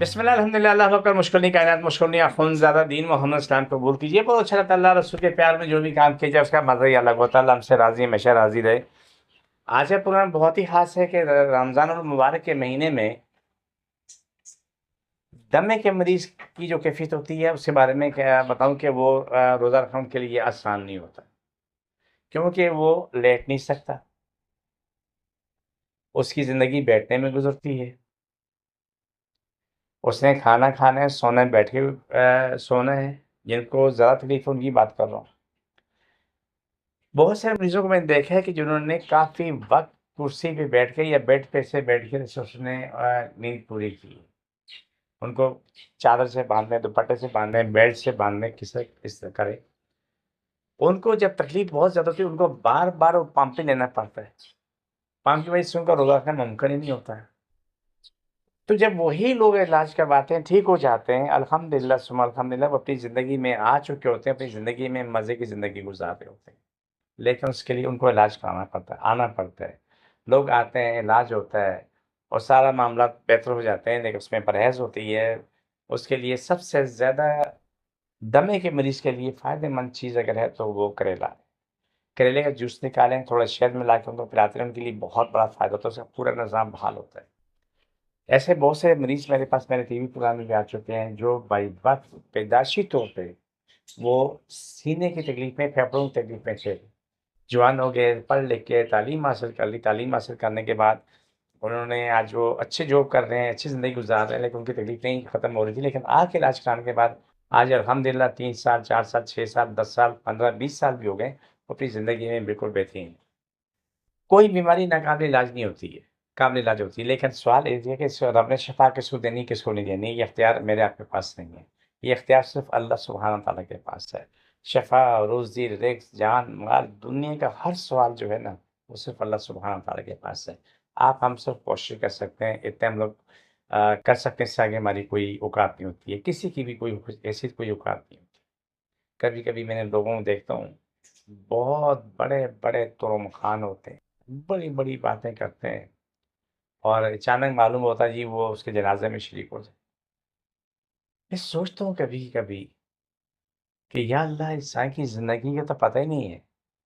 بسم اللہ الحمدللہ اللہ اکبر مشکل نہیں کائنات مشکل نہیں اخون زیادہ دین محمد اسلام قبول کیجیے. بہت اچھا لگتا ہے اللہ رسول کے پیار میں جو بھی کام کیا جائے اس کا مزہ ہی الگ ہوتا ہے. اللہ ہم سے راضی ہمیشہ راضی رہے. آج کا پروگرام بہت ہی خاص ہے کہ رمضان المبارک کے مہینے میں دمے کے مریض کی جو کیفیت ہوتی ہے اس کے بارے میں کیا بتاؤں کہ وہ روزہ رکھنے کے لیے آسان نہیں ہوتا, کیونکہ وہ لیٹ نہیں سکتا, اس کی زندگی بیٹھنے میں گزرتی ہے, اس نے کھانا کھانا ہے, سونا ہے, بیٹھ کے سونا ہے. جن کو زیادہ تکلیف ہے ان کی بات کر رہا ہوں. بہت سارے مریضوں کو میں نے دیکھا ہے کہ جنہوں نے کافی وقت کرسی پہ بیٹھ کے یا بیڈ پہ سے بیٹھ کے اس نے نیند پوری کی. ان کو چادر سے باندھنے, دوپٹے سے باندھنے, بیڈ سے باندھنے, کس طرح کرے. ان کو جب تکلیف بہت زیادہ ہوتی ہے ان کو بار بار وہ پمپ لینا پڑتا ہے. پمپ کی وجہ سے ان کا روزہ رکھنا ممکن ہی نہیں ہوتا ہے. تو جب وہی لوگ علاج کرواتے ہیں, ٹھیک ہو جاتے ہیں, الحمدللہ ثم الحمدللہ, وہ اپنی زندگی میں آ چکے ہوتے ہیں, اپنی زندگی میں مزے کی زندگی گزار رہے ہوتے ہیں, لیکن اس کے لیے ان کو علاج کرانا پڑتا ہے, آنا پڑتا ہے. لوگ آتے ہیں, علاج ہوتا ہے اور سارا معاملات بہتر ہو جاتے ہیں, لیکن اس میں پرہیز ہوتی ہے. اس کے لیے سب سے زیادہ دمے کے مریض کے لیے فائدہ مند چیز اگر ہے تو وہ کریلا ہے. کریلے کا جوس نکالیں, تھوڑا شہد ملا کے ان کو پلاتے ہیں, ان کے لیے بہت بڑا فائدہ ہوتا ہے, اس کا پورا نظام بحال ہوتا ہے. ایسے بہت سے مریض میرے پاس میرے ٹی وی پروگرام میں بھی آ چکے ہیں جو بائی وقت پیدائشی طور پہ وہ سینے کی تکلیف میں, پھیپھڑوں کی تکلیف میں تھے. جوان ہو گئے, پڑھ لکھ کے تعلیم حاصل کر لی, تعلیم حاصل کرنے کے بعد انہوں نے آج وہ اچھے جاب کر رہے ہیں, اچھی زندگی گزار رہے ہیں, لیکن ان کی تکلیف نہیں ختم ہو رہی تھی. لیکن آج کے علاج کرانے کے بعد آج الحمدللہ 3 سال 4 سال 6 سال 10 سال 15 20 سال بھی ہو گئے, وہ اپنی زندگی میں بالکل بہترین ہیں. کوئی بیماری ناقابل علاج نہیں ہوتی ہے, قابل علاج ہوتی ہے. لیکن سوال یہ ہے کہ رب نے شفا کس کو دینی کس کو نہیں دینی, یہ اختیار میرے آپ کے پاس نہیں ہے. یہ اختیار صرف اللہ سبحانہ تعالیٰ کے پاس ہے. شفا, روزی, رزق, جان, مال, دنیا کا ہر سوال جو ہے نا وہ صرف اللہ سبحانہ تعالیٰ کے پاس ہے. آپ ہم سب کوشش کر سکتے ہیں, اتنے ہم لوگ کر سکتے ہیں, اس سے آگے ہماری کوئی اوقات نہیں ہوتی ہے, کسی کی بھی کوئی ایسی کوئی اوقات نہیں ہوتی. کبھی کبھی میں نے لوگوں کو دیکھتا ہوں بہت بڑے بڑے ترمخان ہوتے ہیں, بڑی بڑی باتیں کرتے ہیں, اور اچانک معلوم ہوتا ہے جی وہ اس کے جنازے میں شریک ہو جائے. میں سوچتا ہوں کبھی کبھی کہ یا اللہ, انسان کی زندگی کا تو پتہ ہی نہیں ہے.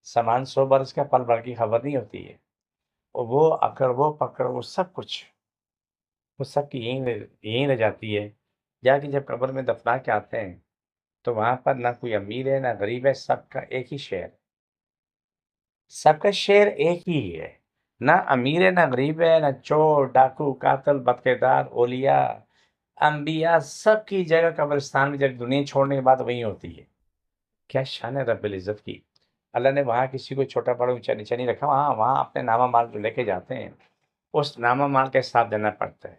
سامان 100 برس کا, پل بھر کی خبر نہیں ہوتی ہے. اور وہ اکڑ وہ پکڑ وہ سب کچھ وہ سب کی یہیں رہ جاتی ہے. جا کے جب قبر میں دفنا کے آتے ہیں تو وہاں پر نہ کوئی امیر ہے نہ غریب ہے, سب کا ایک ہی شعر, سب کا شعر ایک ہی ہے. نہ امیر ہے نہ غریب ہے, نہ چور ڈاکو قاتل بد کردار, اولیاء انبیاء, سب کی جگہ قبرستان میں جب دنیا چھوڑنے کے بعد وہیں ہوتی ہے. کیا شان ہے رب العزت کی. اللہ نے وہاں کسی کو چھوٹا بڑا اونچا نیچا نہیں رکھا, وہاں اپنے نامہ مال جو لے کے جاتے ہیں اس نامہ مال کا حساب دینا پڑتا ہے.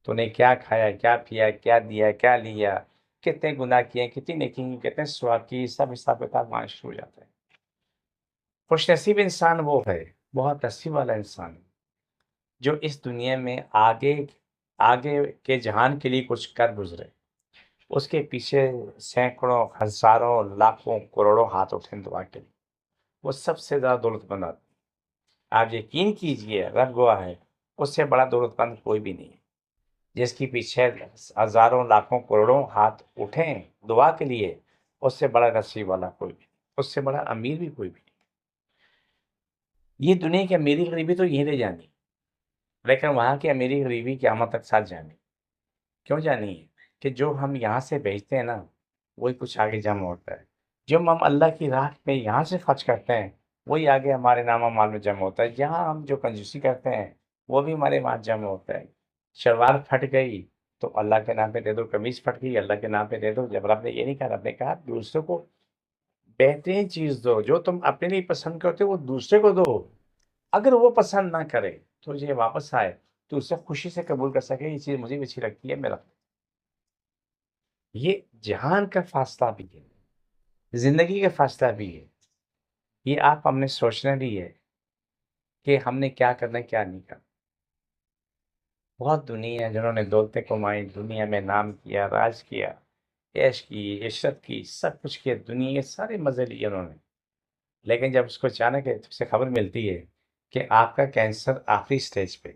تو نے کیا کھایا, کیا پیا, کیا دیا, کیا لیا, کتنے گناہ کیے, کتنی نیکی کی, کتنے ثواب کی, سب حساب کتاب وہاں شروع ہو جاتا ہے. خوش نصیب انسان وہ ہے, بہت نصیب والا انسان جو اس دنیا میں آگے کے جہان کے لیے کچھ کر گزرے. اس کے پیچھے سینکڑوں ہزاروں لاکھوں کروڑوں ہاتھ اٹھیں دعا کے لیے, وہ سب سے زیادہ دولت مند آدمی. آپ یقین کیجئے, رب گواہ ہے, اس سے بڑا دولت مند کوئی بھی نہیں ہے. جس کے پیچھے ہزاروں لاکھوں کروڑوں ہاتھ اٹھیں دعا کے لیے, اس سے بڑا نصیب والا کوئی بھی نہیں, اس سے بڑا امیر بھی کوئی بھی نہیں. یہ دنیا کی امیری غریبی تو یہیں رہ جانی, لیکن وہاں کی امیری غریبی قیامت تک ساتھ جانی. کیوں جانی ہے کہ جو ہم یہاں سے بیچتے ہیں نا وہی کچھ آگے جمع ہوتا ہے. جو ہم اللہ کی راہ میں یہاں سے خرچ کرتے ہیں وہی آگے ہمارے نامہ مال میں جمع ہوتا ہے. جہاں ہم جو کنجوسی کرتے ہیں وہ بھی ہمارے وہاں جمع ہوتا ہے. شلوار پھٹ گئی تو اللہ کے نام پہ دے دو, قمیض پھٹ گئی اللہ کے نام پہ دے دو. جب رب نے یہ نہیں کہا, رب نے کہا دوسروں کو بہترین چیز دو, جو تم اپنے لیے پسند کرتے ہو وہ دوسرے کو دو. اگر وہ پسند نہ کرے تو یہ واپس آئے تو اسے خوشی سے قبول کر سکے, یہ چیز مجھے بھی اچھی لگتی ہے میرا. یہ جہان کا فاصلہ بھی ہے, زندگی کا فاصلہ بھی ہے. یہ آپ ہم نے سوچنا بھی ہے کہ ہم نے کیا کرنا ہے کیا نہیں کرنا. بہت دنیا ہے جنہوں نے دولتیں کمائی, دنیا میں نام کیا, راج کیا, عیش کی, عشرت کی, سب کچھ کیا, دنیا کے سارے مزے لیے انہوں نے. لیکن جب اس کو اچانک سے خبر ملتی ہے کہ آپ کا کینسر آخری سٹیج پہ,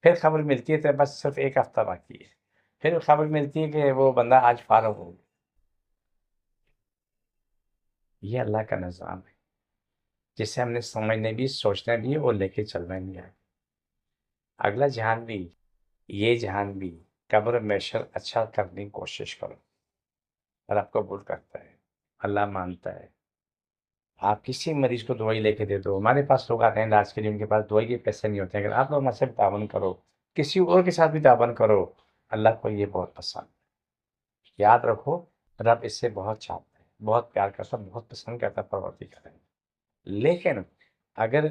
پھر خبر ملتی ہے تو بس صرف ایک ہفتہ باقی ہے، پھر خبر ملتی ہے کہ وہ بندہ آج فارغ ہو گیا۔ یہ اللہ کا نظام ہے جسے ہم نے سمجھنے بھی، سوچنا بھی اور لے کے چلنا بھی ہے۔ اگلا جہان بھی، یہ جہان بھی، قبر محشر اچھا کرنے کی کوشش کرو۔ رب قبول کرتا ہے، اللہ مانتا ہے۔ آپ کسی مریض کو دوائی لے کے دے دو، ہمارے پاس لوگ آتے ہیں علاج کے لیے، ان کے پاس دوائی کے پیسے نہیں ہوتے ہیں، اگر آپ لوگ ہمارے سے تعاون کرو، کسی اور کے ساتھ بھی تعاون کرو، اللہ کو یہ بہت پسند ہے۔ یاد رکھو، رب اس سے بہت چاہتا ہے، بہت پیار کرتا ہے، بہت پسند کرتا ہے پروردگار ہے۔ لیکن اگر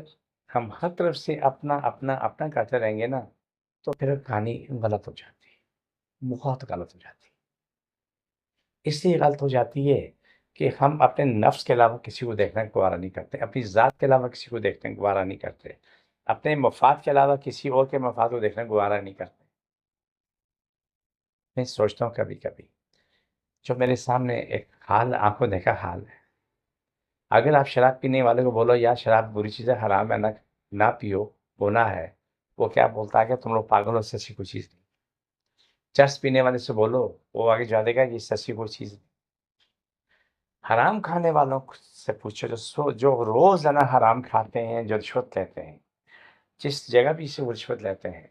ہم ہر طرف سے اپنا اپنا اپنا کرتے رہیں گے نا، تو پھر کہانی غلط ہو جاتی ہے، بہت غلط ہو جاتی ہے۔ اس لیے غلط ہو جاتی ہے کہ ہم اپنے نفس کے علاوہ کسی کو دیکھنا گوارا نہیں کرتے، اپنی ذات کے علاوہ کسی کو دیکھنا گوارا نہیں کرتے، اپنے مفاد کے علاوہ کسی اور کے مفاد کو دیکھنا گوارا نہیں کرتے۔ میں سوچتا ہوں کبھی کبھی، جو میرے سامنے ایک حال، آنکھوں دیکھا حال ہے، اگر آپ شراب پینے والے کو بولو یا شراب بری چیز ہے، حرام ہے، نہ پیو، گناہ ہے، وہ کیا بولتا ہے کہ تم لوگ پاگل ہو، سچی کوئی چیز نہیں۔ چرس پینے والے سے بولو، وہ آگے جا دے گا یہ سچی کوئی چیز نہیں۔ حرام کھانے والوں سے پوچھو، جو روزانہ حرام کھاتے ہیں، جو رشوت لیتے ہیں، جس جگہ بھی سے وہ رشوت لیتے ہیں،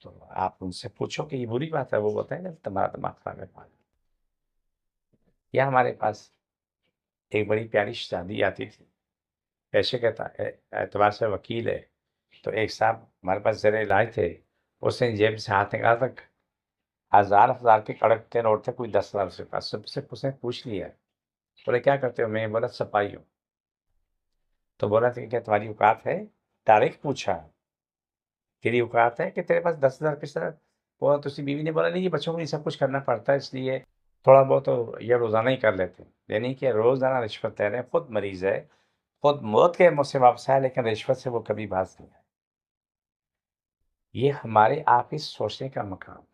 تو آپ ان سے پوچھو کہ یہ بری بات ہے، وہ بتائیں گے تمہارا دماغ خراب ہے۔ یا ہمارے پاس ایک بڑی پیاری شادی آتی تھی، پیشے کے اعتبار سے وکیل ہے، تو ایک صاحب ہمارے پاس زیر علاج تھے، اس نے جیب سے ہاتھ نکالا تک 1000 کے کڑکتے نوٹ تھے، کوئی 10,000 سے پاس، سب سے اس نے پوچھ لیا، بولے کیا کرتے ہو؟ میں بولا صفائی ہوں۔ تو بولا کہ کیا تمہاری اوقات ہے؟ تاریخ پوچھا، تیری اوقات ہے کہ تیرے پاس 10,000 کس طرح؟ بولا تو اسی بیوی نے بولا نہیں، یہ بچوں کو یہ سب کچھ کرنا پڑتا ہے، اس لیے تھوڑا بہت تو یہ روزانہ ہی کر لیتے ہیں۔ یعنی کہ روزانہ رشوت لے رہے ہیں، خود مریض ہے، خود موت کے منہ سے واپس آیا، لیکن رشوت سے وہ کبھی باز نہیں آئے۔ یہ ہمارے آپ ہی سوچنے کا مقام ہے۔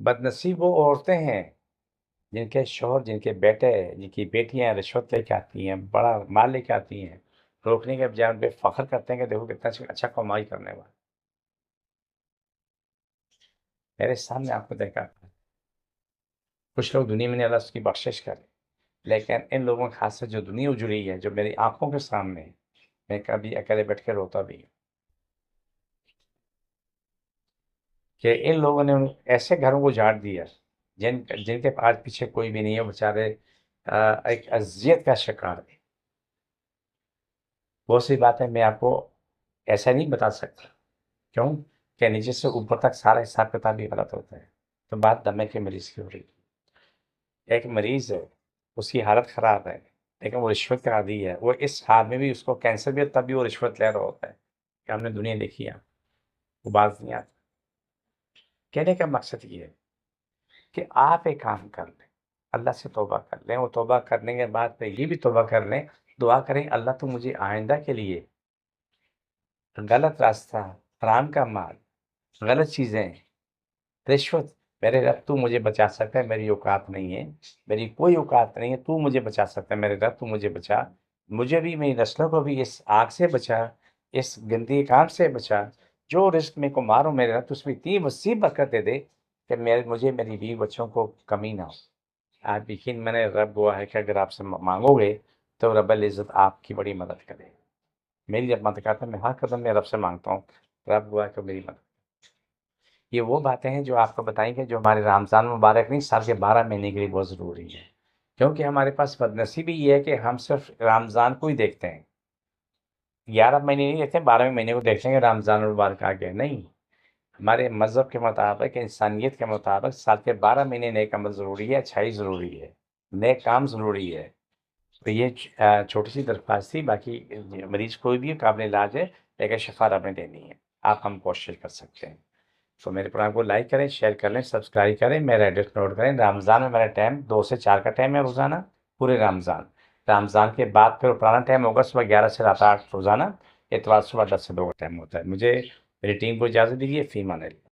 بدنصیب وہ عورتیں ہیں جن کے شوہر، جن کے بیٹے، جن کی بیٹیاں رشوت لے کے آتی ہیں، بڑا مال لے کے آتی ہیں، روکنے کے بجائے ان پہ فخر کرتے ہیں کہ دیکھو کتنا اچھا کمائی کرنے والا۔ میرے سامنے آپ کو دیکھا، کچھ لوگ دنیا میں نہیں، اللہ اس کی بخشش کرے، لیکن ان لوگوں کے ہاتھ سے جو دنیا اجڑی ہے، جو میری آنکھوں کے سامنے ہے، میں کبھی اکیلے بیٹھ کے روتا بھی ہوں کہ ان لوگوں نے ایسے گھروں کو جاڑ دیا جن کے پاس پیچھے کوئی بھی نہیں ہے، بیچارے ایک اذیت کا شکار ہے۔ بہت سی باتیں میں آپ کو ایسا نہیں بتا سکتا، کیوں کہ نیچے سے اوپر تک سارا حساب کتاب بھی غلط ہوتا ہے۔ تو بات دمے کے مریض کی ہو رہی ہے، ایک مریض ہے، اس کی حالت خراب ہے، لیکن وہ رشوت کا عادی ہے، وہ اس حال میں بھی اس کو کینسر بھی ہے، تب بھی وہ رشوت لے رہا ہوتا ہے کہ ہم نے دنیا دیکھی ہے، وہ باز نہیں آتا۔ کہنے کا مقصد یہ ہے کہ آپ ایک کام کر لیں، اللہ سے توبہ کر لیں، وہ توبہ کرنے کے بعد پہ یہ بھی توبہ کر لیں، دعا کریں اللہ تو مجھے آئندہ کے لیے غلط راستہ، حرام کا مال، غلط چیزیں، رشوت، میرے رب تو مجھے بچا سکتا ہے، میری اوقات نہیں ہے، میری کوئی اوقات نہیں ہے، تو مجھے بچا سکتا ہے، میرے رب تو مجھے بچا، مجھے بھی، میری نسلوں کو بھی اس آگ سے بچا، اس گندی کام سے بچا، جو رزق میں کو مارو میرے رب تو اس میں اتنی وسیع برکت دے دے کہ مجھے، میری بیوی بچوں کو کمی نہ ہو۔ آپ یقین، میں نے رب ہوا ہے کہ اگر آپ سے مانگو گے تو رب العزت آپ کی بڑی مدد کرے۔ میری جب مدد کرتا ہے، میں ہر قدم میں رب سے مانگتا ہوں، رب ہوا ہے کہ میری مدد۔ یہ وہ باتیں ہیں جو آپ کو بتائیں گے، جو ہمارے رمضان مبارک نہیں، سال کے 12 مہینے کے لیے بہت ضروری ہے، کیونکہ ہمارے پاس بدنصیبی یہ ہے کہ ہم صرف رمضان کو ہی دیکھتے ہیں، 11 مہینے نہیں دیکھتے، 12ویں مہینے کو دیکھتے ہیں کہ رمضان المبارک آ گیا۔ نہیں، ہمارے مذہب کے مطابق، انسانیت کے مطابق سال کے 12 مہینے نیک عمل ضروری ہے، اچھائی ضروری ہے، نیک کام ضروری ہے۔ تو یہ چھوٹی سی درخواست تھی، باقی مریض کوئی بھی قابل علاج ہے، لیکن شفا رب نے دینی ہے، آپ ہم کوشش کر سکتے ہیں۔ تو میرے پروگرام کو لائک کریں، شیئر کر لیں، سبسکرائب کریں، میرا ایڈریس نوٹ کریں۔ رمضان میں میرا ٹائم 2 سے 4 کا ٹائم ہے روزانہ، پورے رمضان۔ رمضان کے بعد پھر پرانا ٹائم ہوگا، صبح 11 سے رات 8 روزانہ، اتوار صبح 10 سے 2 کا ٹائم ہوتا ہے۔ مجھے، میری ٹیم کو اجازت دیجیے، فی امان اللہ۔